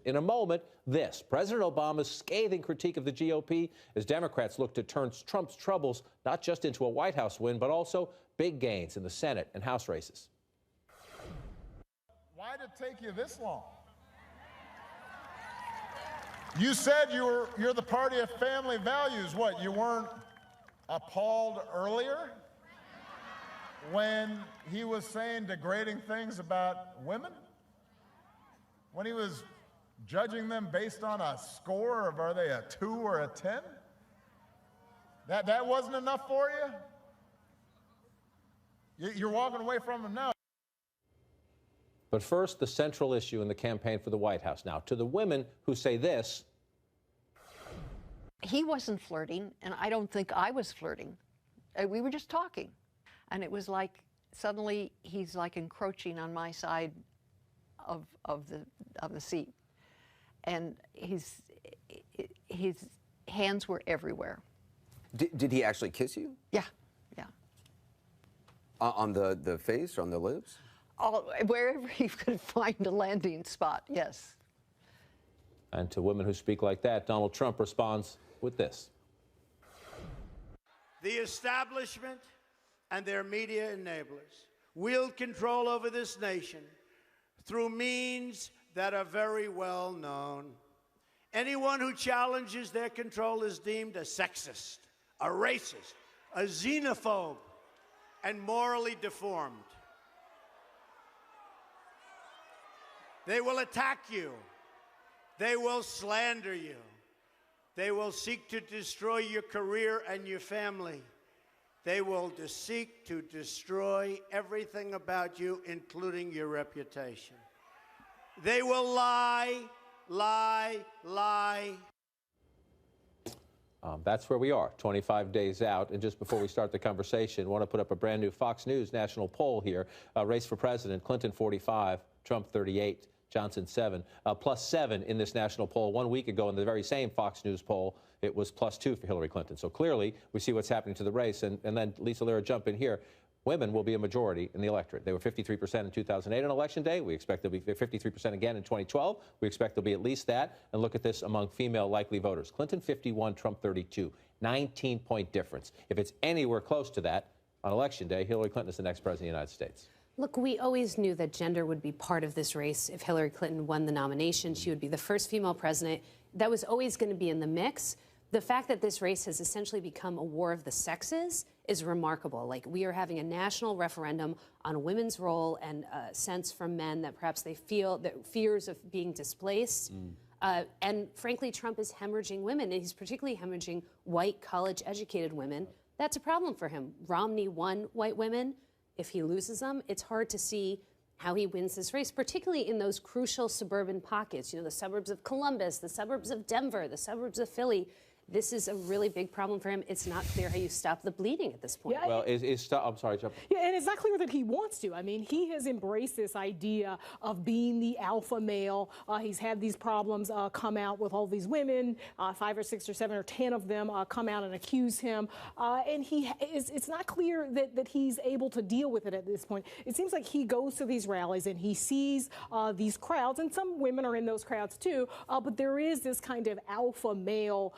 In a moment, this President Obama's scathing critique of the GOP as Democrats look to turn Trump's troubles not just into a White House win, but also big gains in the Senate and House races. Why did it take you this long? You said you're the party of family values. What, you weren't appalled earlier when he was saying degrading things about women? When he was judging them based on a score of are they a 2 or a 10? That wasn't enough for you? You're walking away from him now. But first, the central issue in the campaign for the White House. Now, to the women who say this. He wasn't flirting, and I don't think I was flirting. We were just talking. And it was like suddenly he's like encroaching on my side of the seat. And his hands were everywhere. Did he actually kiss you? Yeah, yeah. On the face or on the lips? Wherever he could find a landing spot, yes. And to women who speak like that, Donald Trump responds with this. The establishment and their media enablers wield control over this nation through means that are very well known. Anyone who challenges their control is deemed a sexist, a racist, a xenophobe, and morally deformed. They will attack you. They will slander you. They will seek to destroy your career and your family. They will seek to destroy everything about you, including your reputation. They will lie, lie, lie. That's where we are, 25 days out. And just before we start the conversation, I want to put up a brand new Fox News national poll here. Race for president, Clinton 45, Trump 38. Johnson 7, +7 in this national poll. 1 week ago in the very same Fox News poll, it was +2 for Hillary Clinton. So clearly, we see what's happening to the race. And then, Lisa Lira, jump in here. Women will be a majority in the electorate. They were 53% in 2008 on Election Day. We expect they'll be 53% again in 2012. We expect they'll be at least that. And look at this among female likely voters. Clinton 51, Trump 32. 19-point difference. If it's anywhere close to that on Election Day, Hillary Clinton is the next president of the United States. Look, we always knew that gender would be part of this race. If Hillary Clinton won the nomination, she would be the first female president. That was always going to be in the mix. The fact that this race has essentially become a war of the sexes is remarkable. Like, we are having a national referendum on women's role and a sense from men that perhaps they feel that fears of being displaced. And frankly, Trump is hemorrhaging women, and he's particularly hemorrhaging white, college-educated women. That's a problem for him. Romney won white women. If he loses them, it's hard to see how he wins this race, particularly in those crucial suburban pockets, you know, the suburbs of Columbus, the suburbs of Denver, the suburbs of Philly. This is a really big problem for him. It's not clear how you stop the bleeding at this point. Yeah, well, I'm sorry, Jeff. Yeah, and it's not clear that he wants to. I mean, he has embraced this idea of being the alpha male. He's had these problems come out with all these women, 5 or 6 or 7 or 10 of them come out and accuse him. And it's not clear that he's able to deal with it at this point. It seems like he goes to these rallies and he sees these crowds, and some women are in those crowds too, but there is this kind of alpha male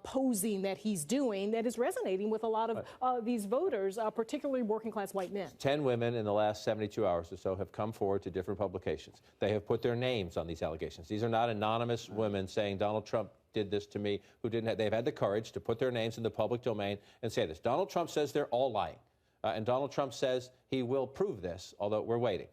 posing that he's doing that is resonating with a lot of these voters, particularly working-class white men. 10 women in the last 72 hours or so have come forward to different publications. They have put their names on these allegations. These are not anonymous women saying Donald Trump did this to me, who didn't have, they've had the courage to put their names in the public domain and say this. Donald Trump says they're all lying. And Donald Trump says he will prove this, although we're waiting.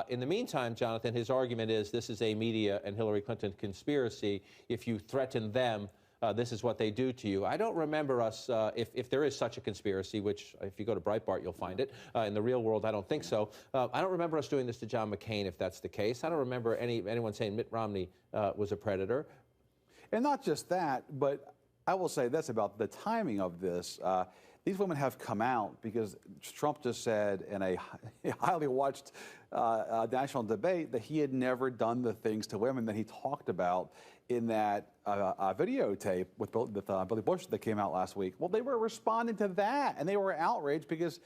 In the meantime, Jonathan, his argument is this is a media and Hillary Clinton conspiracy. If you threaten them, this is what they do to you. I don't remember us, if there is such a conspiracy, which if you go to Breitbart, you'll find it. In the real world, I don't think so. I don't remember us doing this to John McCain, if that's the case. I don't remember anyone saying Mitt Romney was a predator. And not just that, but I will say this about the timing of this. These women have come out because Trump just said in a highly watched national debate that he had never done the things to women that he talked about in that videotape with Billy Bush that came out last week. Well, they were responding to that, and they were outraged because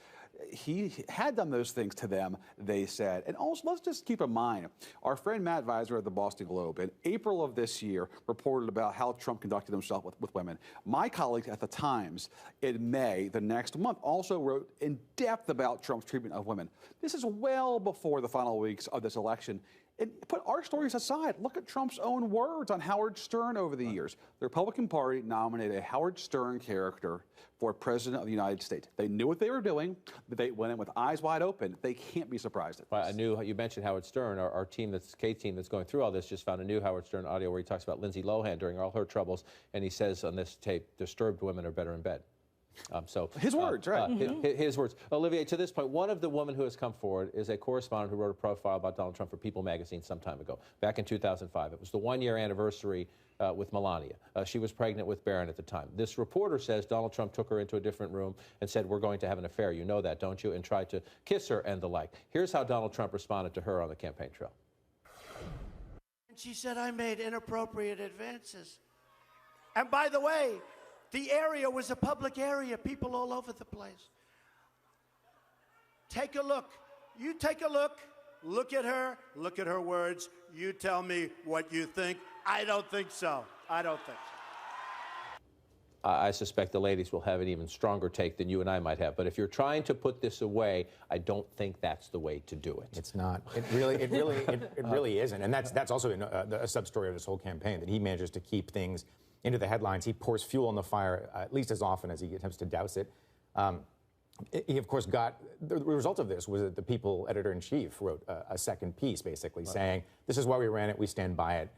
he had done those things to them, they said. And also, let's just keep in mind, our friend Matt Visor at the Boston Globe in April of this year reported about how Trump conducted himself with women. My colleague at the Times in May, the next month, also wrote in depth about Trump's treatment of women. This is well before the final weeks of this election. And put our stories aside. Look at Trump's own words on Howard Stern over the years. The Republican Party nominated a Howard Stern character for president of the United States. They knew what they were doing, but they went in with eyes wide open. They can't be surprised at this. Well, I knew you mentioned Howard Stern. Our team, K-team that's going through all this, just found a new Howard Stern audio where he talks about Lindsay Lohan during all her troubles, and he says on this tape, disturbed women are better in bed. His words, right? His words. Olivier, to this point, one of the women who has come forward is a correspondent who wrote a profile about Donald Trump for People magazine some time ago, back in 2005. It was the one-year anniversary with Melania. She was pregnant with Barron at the time. This reporter says Donald Trump took her into a different room and said, "We're going to have an affair. You know that, don't you?" and tried to kiss her and the like. Here's how Donald Trump responded to her on the campaign trail. And she said, I made inappropriate advances. And by the way, the area was a public area, people all over the place. Take a look. You take a look. Look at her words. You tell me what you think. I don't think so. I don't think so. I suspect the ladies will have an even stronger take than you and I might have. But if you're trying to put this away, I don't think that's the way to do it. It's not. It really isn't. And that's also a sub-story of this whole campaign, that he manages to keep things into the headlines. He pours fuel on the fire at least as often as he attempts to douse it. He, of course, got the result of this was that the People editor-in-chief wrote a second piece, basically saying, "This is why we ran it. We stand by it.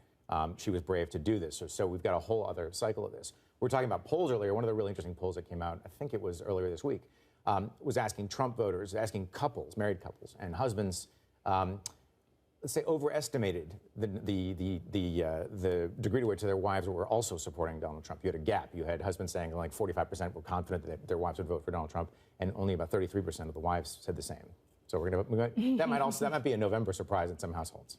She was brave to do this." So we've got a whole other cycle of this. We were talking about polls earlier. One of the really interesting polls that came out, I think it was earlier this week, was asking Trump voters, asking couples, married couples, and husbands. Let's say overestimated the degree to which their wives were also supporting Donald Trump. You had a gap. You had husbands saying like 45% were confident that their wives would vote for Donald Trump, and only about 33% of the wives said the same. So that might be a November surprise in some households.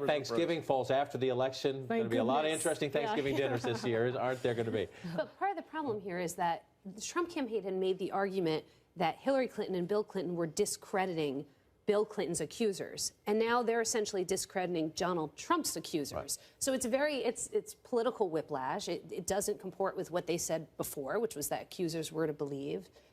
Thanksgiving falls after the election. There's going to be a lot of interesting Thanksgiving dinners this year, aren't there going to be? But part of the problem here is that the Trump campaign had made the argument that Hillary Clinton and Bill Clinton were discrediting Bill Clinton's accusers, and now they're essentially discrediting Donald Trump's accusers. Right. So it's political whiplash. It doesn't comport with what they said before, which was that accusers were to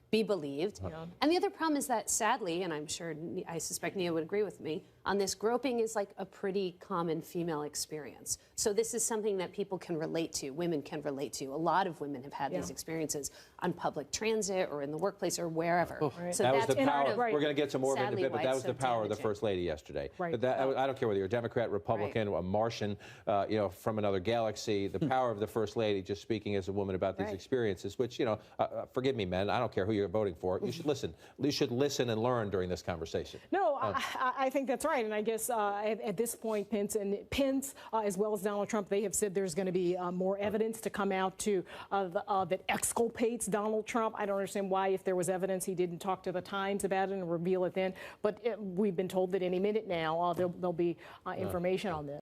be believed. Yeah. And the other problem is that, sadly, and I suspect Nia would agree with me on this, groping is like a pretty common female experience. So this is something that people can relate to, women can relate to. A lot of women have had these experiences on public transit or in the workplace or wherever. Right. So that that's was the power. We're going to get some more of it in a bit, but that was the power of the First Lady yesterday. Right. I don't care whether you're a Democrat, Republican, a Martian, from another galaxy. The power of the First Lady just speaking as a woman about these experiences, which, forgive me, men, I don't care who you're voting for. You should listen. You should listen and learn during this conversation. No, I think that's right. And I guess at this point, Pence, as well as Donald Trump, they have said there's going to be more evidence to come out that exculpates Donald Trump. I don't understand why, if there was evidence, he didn't talk to the Times about it and reveal it then. But we've been told that any minute now there'll be information on this.